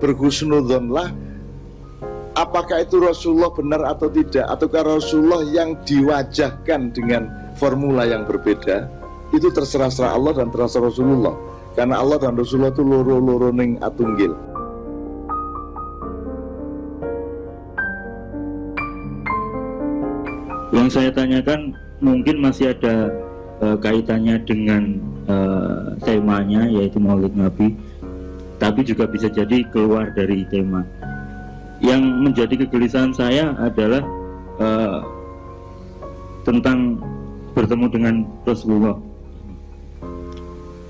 berhusnudzonlah apakah itu Rasulullah benar atau tidak, ataukah Rasulullah yang diwajahkan dengan formula yang berbeda. Itu terserah Allah dan terserah Rasulullah, karena Allah dan Rasulullah itu loro-loro ning atunggil. Yang saya tanyakan mungkin masih ada kaitannya dengan temanya, yaitu Maulid Nabi, tapi juga bisa jadi keluar dari tema. Yang menjadi kegelisahan saya adalah tentang bertemu dengan Rasulullah.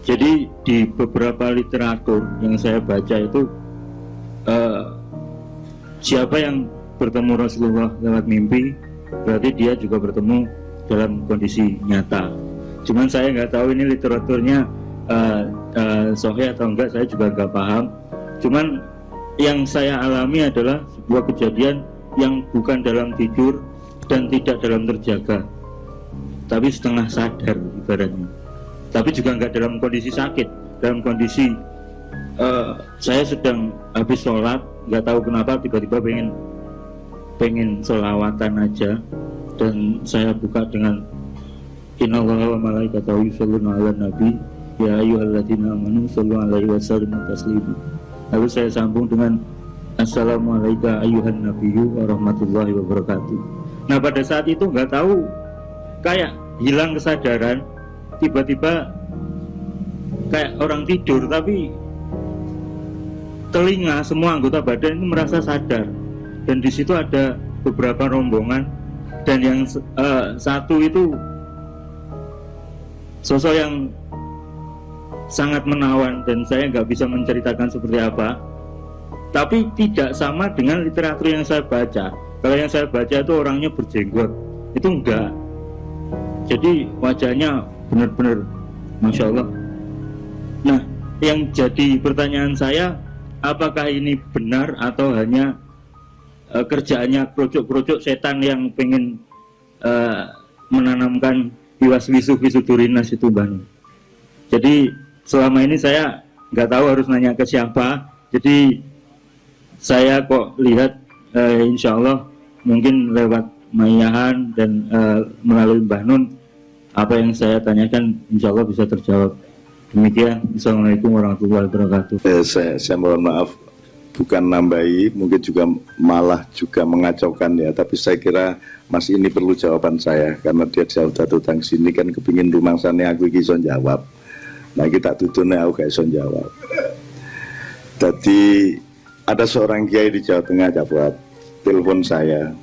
Jadi di beberapa literatur yang saya baca itu siapa yang bertemu Rasulullah lewat mimpi, berarti dia juga bertemu dalam kondisi nyata. Cuman saya nggak tahu ini literaturnya sahih atau enggak, saya juga nggak paham. Cuman yang saya alami adalah sebuah kejadian yang bukan dalam tidur dan tidak dalam terjaga, tapi setengah sadar ibaratnya. Tapi juga nggak dalam kondisi sakit, dalam kondisi saya sedang habis sholat, nggak tahu kenapa tiba-tiba pengen sholawatan aja, dan saya buka dengan innallaha wa malaikatahu yusholluna 'alan nabi ya ayyuhalladzina amanu shollu 'alaihi wa sallimu taslima. Lalu saya sambung dengan assalamualaikum ayyuhan nabiyyu warahmatullahi wabarakatuh. Nah pada saat itu nggak tahu, kayak hilang kesadaran, tiba-tiba kayak orang tidur, tapi telinga, semua anggota badan itu merasa sadar. Dan di situ ada beberapa rombongan, dan yang satu itu sosok yang sangat menawan, dan saya nggak bisa menceritakan seperti apa, tapi tidak sama dengan literatur yang saya baca. Kalau yang saya baca itu orangnya berjenggot, itu enggak. Jadi wajahnya benar-benar Masya Allah. Nah, yang jadi pertanyaan saya, apakah ini benar atau hanya kerjaannya kroco-kroco setan yang pengen menanamkan wisu visudurinas itu, Bang? Jadi selama ini saya nggak tahu harus nanya ke siapa. Jadi saya kok lihat insya Allah mungkin lewat Mayahan dan melalui Mbah Nun, apa yang saya tanyakan insya Allah bisa terjawab. Demikian. Assalamualaikum warahmatullahi wabarakatuh. Saya mohon maaf, bukan nambahi, mungkin juga malah juga mengacaukan ya, tapi saya kira Mas ini perlu jawaban saya, karena dia jauh datang sini kan kepingin rumah sana aku iso jawab. Nah kita tutupnya aku gak iso jawab. Jadi ada seorang kiai di Jawa Tengah jawab telepon saya.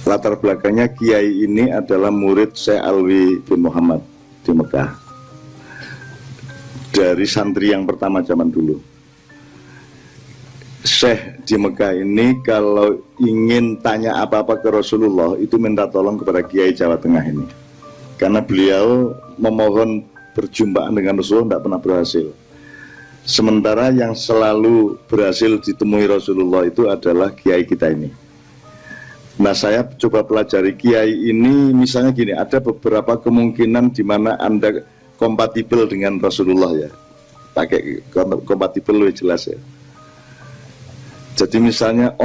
Latar belakangnya kiai ini adalah murid Syekh Alwi bin Muhammad di Mekah, dari santri yang pertama zaman dulu. Syekh di Mekah ini kalau ingin tanya apa-apa ke Rasulullah itu minta tolong kepada kiai Jawa Tengah ini, karena beliau memohon perjumpaan dengan Rasulullah tidak pernah berhasil. Sementara yang selalu berhasil ditemui Rasulullah itu adalah kiai kita ini. Nah saya coba pelajari kiai ini, misalnya gini, ada beberapa kemungkinan di mana Anda kompatibel dengan Rasulullah ya, pakai kompatibel lebih jelas ya. Jadi misalnya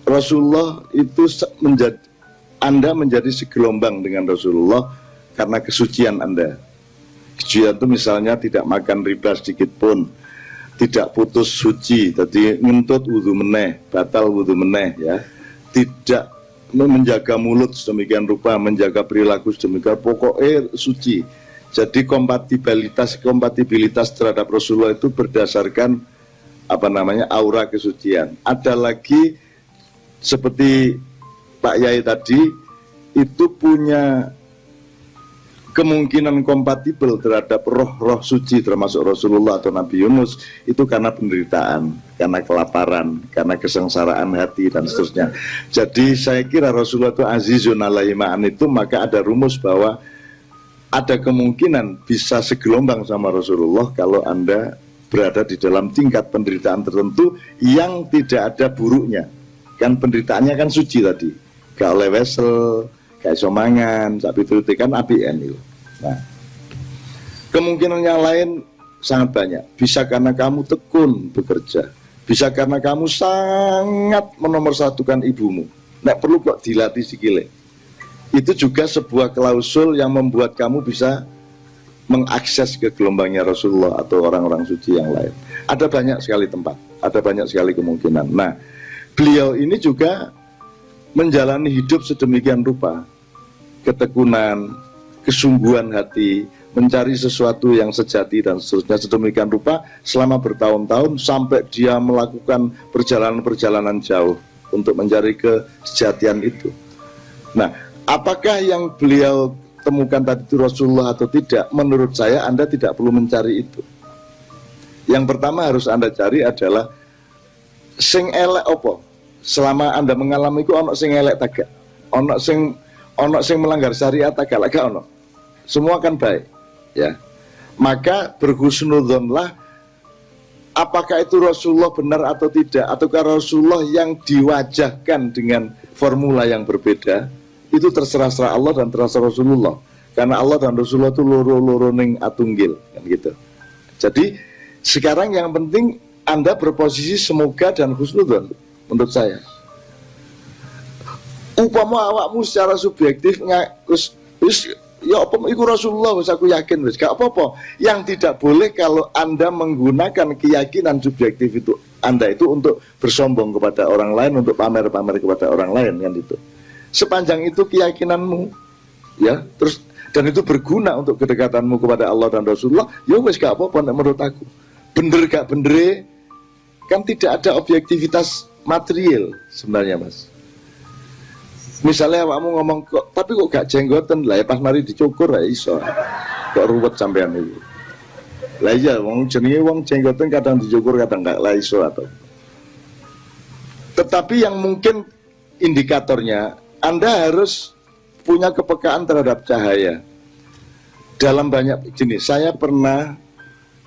Rasulullah itu Anda menjadi segelombang dengan Rasulullah karena kesucian Anda. Kesucian itu misalnya tidak makan riba sedikit pun, tidak putus suci, jadi ngentut wudu meneh, batal wudu meneh ya, tidak menjaga mulut sedemikian rupa, menjaga perilaku sedemikian, pokoknya suci. Jadi kompatibilitas terhadap Rasulullah itu berdasarkan aura kesucian. Ada lagi seperti Pak Yai tadi, itu punya kemungkinan kompatibel terhadap roh-roh suci termasuk Rasulullah atau Nabi Yunus itu karena penderitaan, karena kelaparan, karena kesengsaraan hati dan seterusnya. Jadi saya kira Rasulullah itu azizun alaihi ma'an itu, maka ada rumus bahwa ada kemungkinan bisa segelombang sama Rasulullah kalau Anda berada di dalam tingkat penderitaan tertentu yang tidak ada buruknya. Kan penderitaannya kan suci tadi, gak oleh wesel, kayak somangan, tapi itu kan APN itu. Nah, kemungkinan yang lain sangat banyak. Bisa karena kamu tekun bekerja, bisa karena kamu sangat menomorsatukan ibumu. Nggak perlu kok dilatih sikile. Itu juga sebuah klausul yang membuat kamu bisa mengakses ke gelombangnya Rasulullah atau orang-orang suci yang lain. Ada banyak sekali tempat, ada banyak sekali kemungkinan. Nah, beliau ini juga menjalani hidup sedemikian rupa, ketekunan, kesungguhan hati, mencari sesuatu yang sejati dan seterusnya sedemikian rupa selama bertahun-tahun sampai dia melakukan perjalanan-perjalanan jauh untuk mencari kesejatian itu. Nah, apakah yang beliau temukan tadi itu Rasulullah atau tidak? Menurut saya Anda tidak perlu mencari itu. Yang pertama harus Anda cari adalah sing elek opo. Selama Anda mengalami itu ono sing elek tagak, ono sing melanggar syariat tagak, lagi ono. Semua kan baik, ya. Maka berhusnudzonlah apakah itu Rasulullah benar atau tidak, ataukah Rasulullah yang diwajahkan dengan formula yang berbeda. Itu terserah Allah dan terserah Rasulullah. Karena Allah dan Rasulullah itu loro-loro ning atunggil, kan gitu. Jadi sekarang yang penting Anda berposisi semoga dan husnudzon menurut saya. Upama awakmu secara subjektif ya apa iku Rasulullah wis aku yakin wis gak apa-apa. Yang tidak boleh kalau Anda menggunakan keyakinan subjektif itu Anda itu untuk bersombong kepada orang lain, untuk pamer-pamer kepada orang lain, kan itu. Sepanjang itu keyakinanmu, ya, terus dan itu berguna untuk kedekatanmu kepada Allah dan Rasulullah, ya wes gak apa-apa menurut aku. Bener gak bener, kan tidak ada objektivitas material sebenarnya, Mas. Misalnya kamu ngomong kok, tapi kok gak jenggoten lah, ya pas mari dicukur ya iso, kok ruwet sampean itu. Lah iya, wong jenenge wong jenggoten kadang dicukur kadang gak lah iso atau. Tetapi yang mungkin indikatornya Anda harus punya kepekaan terhadap cahaya. Dalam banyak jenis, saya pernah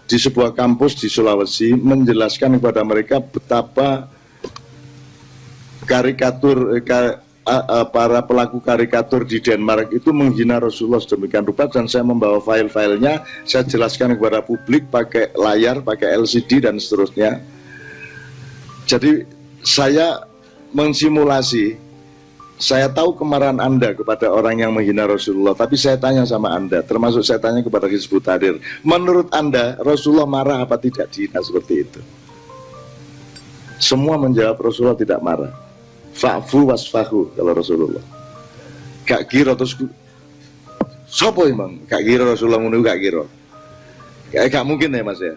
di sebuah kampus di Sulawesi menjelaskan kepada mereka betapa karikatur para pelaku karikatur di Denmark itu menghina Rasulullah sedemikian rupa, dan saya membawa file-filenya, saya jelaskan kepada publik pakai layar, pakai LCD dan seterusnya. Jadi saya mensimulasi. Saya tahu kemarahan Anda kepada orang yang menghina Rasulullah, tapi saya tanya sama Anda, termasuk saya tanya kepada Hizbut Tahrir, menurut Anda Rasulullah marah apa tidak dihina seperti itu? Semua menjawab Rasulullah tidak marah. Fa'fu wasfahu kalau Rasulullah. Gak kira terus sopo emang? Gak kira Rasulullah menunggu, gak kira. Gak mungkin ya Mas ya.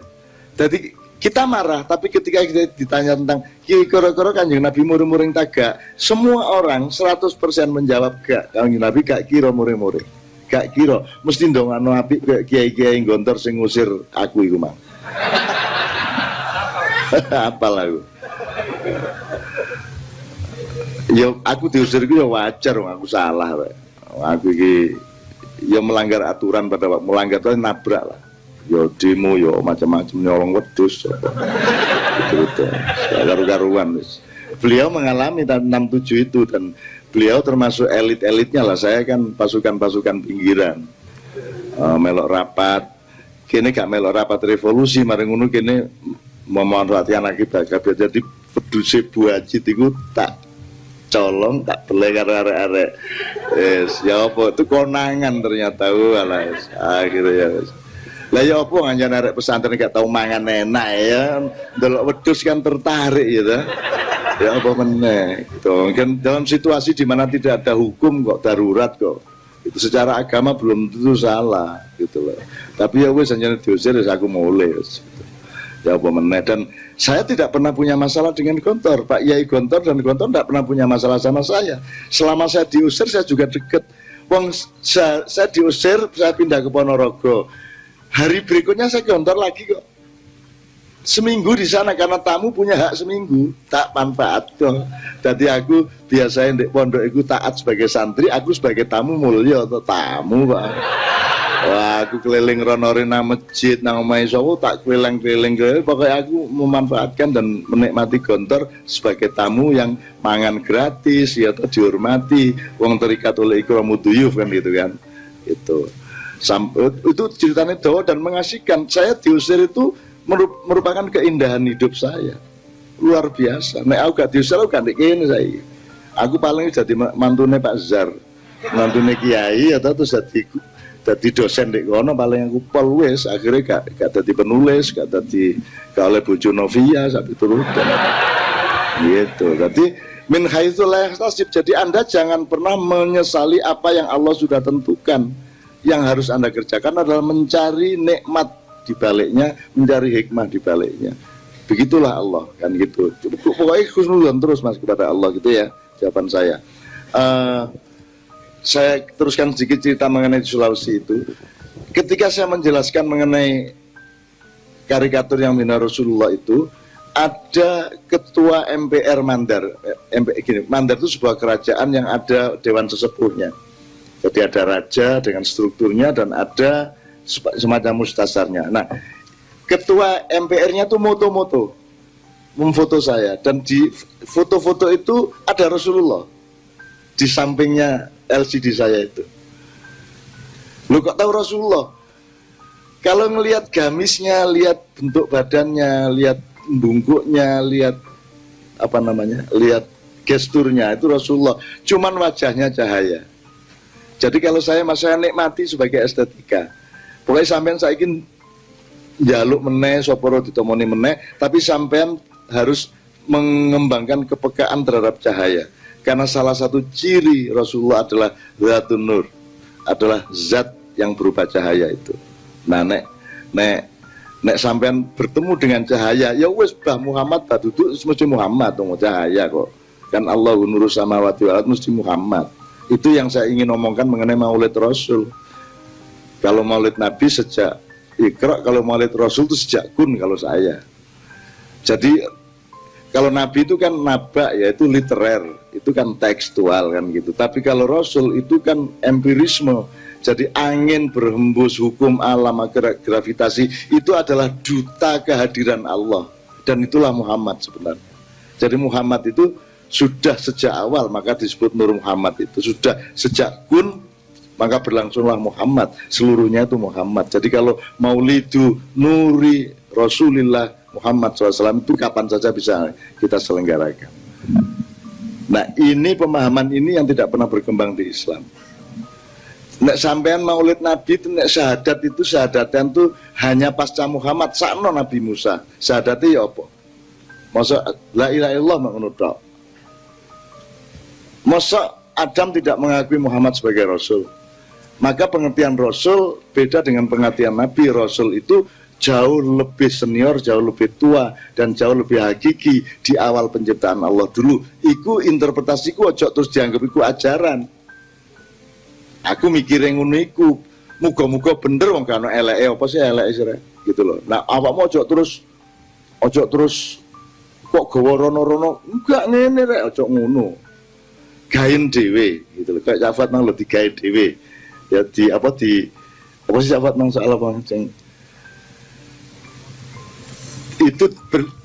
Jadi kita marah, tapi ketika kita ditanya tentang kira-kira Kanjeng Nabi muring-muring tagak, semua orang 100% menjawab gak. Kanjeng Nabi gak kira muring-muring, gak kira. Mesti ndongano apik kayak kiai-kiai Gontor sing ngusir aku iku mang. Apal aku. Ya aku diusir iku ya wajar, aku salah. Aku iki ya melanggar aturan, pada waktu melanggar itu nabrak lah. Yo demo yo macam-macam nyolong wedhus gitu karu-karuan. Beliau mengalami tahun 67 itu, dan beliau termasuk elit-elitnya lah. Saya kan pasukan-pasukan pinggiran, melok rapat kini gak melok rapat revolusi mari ngono kini memanfaati anak kita kabeh. Jadi peduse Bu Haji itu tak colong, tak belai karo arek-arek. Ya apa itu konangan ternyata alah akhirnya ya. Lah ya apa nganjan arek pesantren gak tau mangan enak ya, ndelok wedhus kan tertarik gitu. Ya apa meneh gitu. Kan dalam situasi di mana tidak ada hukum kok darurat kok. Itu secara agama belum tentu salah gitu loh. Tapi ya wis anjane diusir wis aku mulai gitu. Ya apa meneh, dan saya tidak pernah punya masalah dengan Gontor. Pak Yai Gontor dan Gontor tidak pernah punya masalah sama saya. Selama saya diusir saya juga deket. Wong saya diusir, saya pindah ke Ponorogo. Hari berikutnya saya Gontor lagi kok. Seminggu di sana karena tamu punya hak seminggu, tak manfaat kok. Jadi aku biasanya di pondok itu taat sebagai santri, aku sebagai tamu mulia atau tamu Pak. Wah, aku keliling ronori nang masjid, nang omahe sapa tak keliling-keliling, pokoknya aku memanfaatkan dan menikmati Gontor sebagai tamu yang mangan gratis ya, atau dihormati, wong terikat oleh ikramud duyuf kan gitu kan. Itu. Itu ceritanya dawa dan mengasihkan. Saya diusir itu merupakan keindahan hidup saya, luar biasa. Nek aku gak diusir, aku gak ini saya. Aku paling jadi mantune Pak Zar, mantune Kiai atau terus jadi dosen di kono, paling aku peluis. Akhirnya gak jadi penulis, gak oleh bojo Novia sampai turutan. Gitu. Jadi min haitsu la yahtasib. Jadi Anda jangan pernah menyesali apa yang Allah sudah tentukan. Yang harus Anda kerjakan adalah mencari nikmat di baliknya, mencari hikmah di baliknya. Begitulah Allah, kan gitu. Pokoknya khusnudzon terus Mas kepada Allah gitu ya, jawaban saya. Saya teruskan sedikit cerita mengenai Sulawesi itu. Ketika saya menjelaskan mengenai karikatur yang menghina Rasulullah itu, ada ketua MPR Mandar. Mandar itu sebuah kerajaan yang ada dewan sesepuhnya. Jadi ada raja dengan strukturnya dan ada semacam mustasarnya. Nah, ketua MPR-nya tuh moto-moto, memfoto saya, dan di foto-foto itu ada Rasulullah di sampingnya LCD saya itu. Lu kok tahu Rasulullah? Kalau ngelihat gamisnya, lihat bentuk badannya, lihat bungkuknya, lihat lihat gesturnya itu Rasulullah. Cuman wajahnya cahaya. Jadi kalau saya nikmati sebagai estetika. Pokoknya sampean saya ingin jaluk meneh, soporo ditomoni meneh, tapi sampean harus mengembangkan kepekaan terhadap cahaya. Karena salah satu ciri Rasulullah adalah Zatun Nur, adalah zat yang berupa cahaya itu. Nah, nek sampean bertemu dengan cahaya, ya wes bah Muhammad bah duduk mesti Muhammad dong, cahaya kok. Kan Allahu nurus samawati wal ardh, mesti Muhammad. Itu yang saya ingin omongkan mengenai Maulid Rasul. Kalau Maulid Nabi sejak Iqra, kalau Maulid Rasul itu sejak Kun kalau saya. Jadi kalau Nabi itu kan naba, yaitu literer, itu kan tekstual kan gitu. Tapi kalau Rasul itu kan empirisme. Jadi angin berhembus, hukum alam, gravitasi itu adalah duta kehadiran Allah. Dan itulah Muhammad sebenarnya. Jadi Muhammad itu sudah sejak awal, maka disebut Nur Muhammad itu. Sudah sejak kun, maka berlangsunglah Muhammad. Seluruhnya itu Muhammad. Jadi kalau Maulidu Nuri Rasulillah Muhammad SAW itu kapan saja bisa kita selenggarakan. Nah, ini pemahaman ini yang tidak pernah berkembang di Islam. Nek sampean Maulid Nabi itu, nek syahadat itu, syahadatan itu hanya pasca Muhammad, sakno Nabi Musa. Syahadatnya ya apa? Masa la ilaha illallah menurut tok. Masa Adam tidak mengakui Muhammad sebagai Rasul. Maka pengertian Rasul beda dengan pengertian Nabi. Rasul itu jauh lebih senior, jauh lebih tua, dan jauh lebih hakiki di awal penciptaan Allah dulu. Iku interpretasiku ojo terus dianggap iku ajaran. Aku mikirin ngono iku, muga-muga bener wong kan eleke apa sih eleke sire gitu loh. Nah, awakmu ojo terus kok gawa rono-rono, enggak ngene rek, ojo ngono. Gain dhewe gitu loh. Kayak Jafat nang lho digawe dhewe. Ya apa sih Jafat nang soal apa sing itu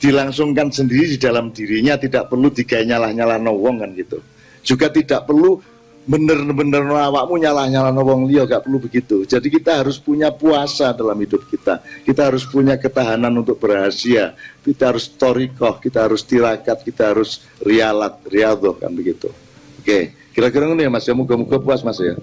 dilangsungkan sendiri di dalam dirinya, tidak perlu digawe nyalah-nyalahno wong kan gitu. Juga tidak perlu bener-bener awakmu nyalah-nyalahno wong liya, gak perlu begitu. Jadi kita harus punya puasa dalam hidup kita. Kita harus punya ketahanan untuk berhasil. Kita harus thariqah, kita harus tirakat, kita harus riyadhah kan begitu. Oke, kira-kira ini ya Mas, ya moga-moga puas Mas ya.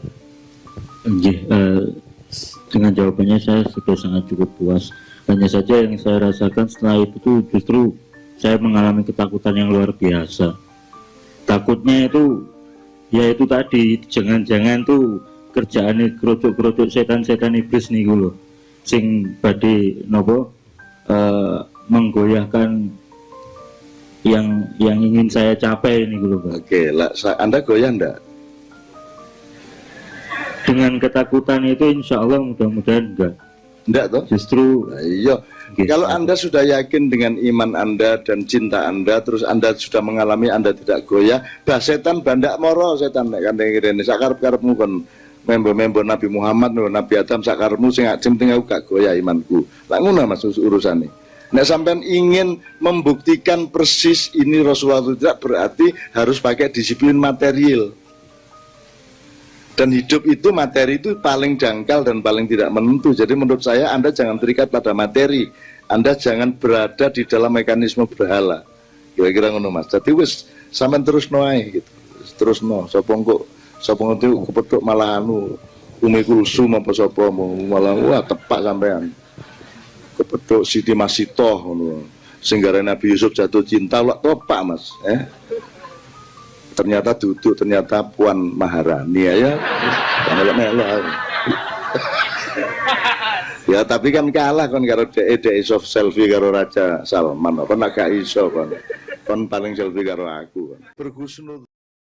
Dengan jawabannya saya sudah sangat cukup puas. Hanya saja yang saya rasakan setelah itu tuh justru saya mengalami ketakutan yang luar biasa. Takutnya itu ya itu tadi, jangan-jangan tuh kerjaannya kerucuk-kerucuk setan-setan iblis nih loh, sing badhe nopo menggoyahkan yang ingin saya capai ini loh Pak. Oke, lah Anda goyah enggak? Dengan ketakutan itu insya Allah mudah-mudahan enggak toh? Justru nah, iya. Kalau Anda sudah yakin dengan iman Anda dan cinta Anda, terus Anda sudah mengalami, Anda tidak goyah, bah setan bandak moro setan nek kandhane ngene sakarep-karepmu kon member-member Nabi Muhammad, Nabi Adam sakarepmu sing penting aku gak goyah imanku. Lah ngono Mas urusane. Nek sampean ingin membuktikan persis ini Rasulullah tidak, berarti harus pakai disiplin material. Dan hidup itu, materi itu paling dangkal dan paling tidak menentu. Jadi menurut saya Anda jangan terikat pada materi, Anda jangan berada di dalam mekanisme berhala. Kira-kira ngono Mas. Jadi wis sampean terus noai gitu. Terus no, sapa itu kepethuk malah anu Umi Kulsum apa sapa malah wah tepak sampean. Kepethuk Siti Masitoh ngono. Sing garane Nabi Yusuf jatuh cinta lak topak Mas, ternyata duduk, ternyata Puan Maharani ya melok-melok. Ya tapi kan kalah kan karo dhek iso selfie karo Raja Salman, apa nak gak iso kon paling selfie karo aku. Berhusnul